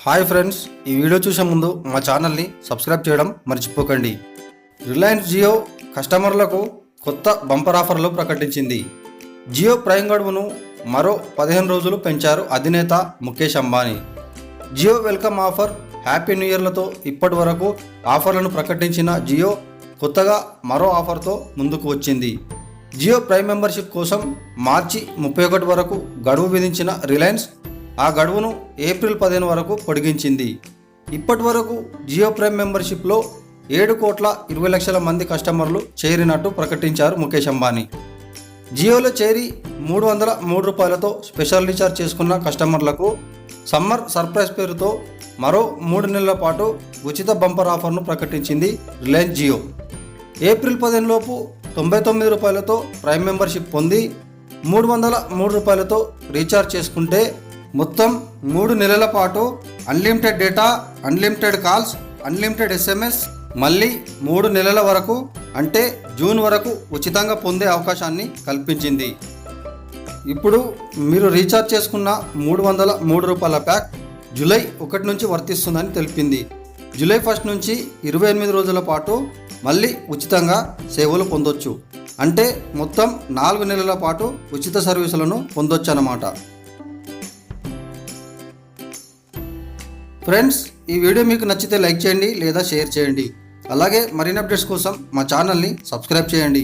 Hi friends, ఈ video చూసే ముందు మా ఛానల్ని సబ్స్క్రైబ్ చేయడం మర్చిపోకండి. రిలయన్స్ జియో కస్టమర్లకు కొత్త బంపర్ ఆఫర్లు ప్రకటించింది. జియో ప్రైమ్ గడువును మరో 15 రోజులు పెంచారు అధినేత Mukesh Ambani. Jio welcome offer, happy new ఇయర్లతో ఇప్పటి వరకు ఆఫర్లను ప్రకటించిన జియో కొత్తగా మరో ఆఫర్తో ముందుకు వచ్చింది. జియో ప్రైమ్ మెంబర్షిప్ కోసం మార్చి 31 వరకు గడువు విధించిన రిలయన్స్ ఆ గడువును ఏప్రిల్ 15 వరకు పొడిగించింది. ఇప్పటి వరకు జియో ప్రైమ్ మెంబర్షిప్లో 7,20,00,000 మంది కస్టమర్లు చేరినట్టు ప్రకటించారు ముఖేష్ అంబానీ. జియోలో చేరి $303తో స్పెషల్ రీఛార్జ్ చేసుకున్న కస్టమర్లకు సమ్మర్ సర్ప్రైజ్ పేరుతో మరో 3 నెలల పాటు ఉచిత బంపర్ ఆఫర్ను ప్రకటించింది రిలయన్స్ జియో. ఏప్రిల్ 15 లోపు $99తో ప్రైమ్ మెంబర్షిప్ పొంది $303తో రీఛార్జ్ చేసుకుంటే మొత్తం 3 నెలల పాటు unlimited data, unlimited calls, unlimited SMS మళ్ళీ 3 నెలల వరకు అంటే జూన్ వరకు ఉచితంగా పొందే అవకాశాన్ని కల్పించింది. ఇప్పుడు మీరు రీఛార్జ్ చేసుకున్న $303 ప్యాక్ జూలై 1 నుంచి వర్తిస్తుందని తెలిపింది. జూలై 1 నుంచి 28 రోజుల పాటు మళ్ళీ ఉచితంగా సేవలు పొందొచ్చు. అంటే మొత్తం 4 నెలల పాటు ఉచిత సర్వీసులను పొందొచ్చు అన్నమాట. ఫ్రెండ్స్, ఈ వీడియో మీకు నచ్చితే లైక్ చేయండి లేదా షేర్ చేయండి. అలాగే మరిన్ని అప్డేట్స్ కోసం మా ఛానల్ని సబ్స్క్రైబ్ చేయండి.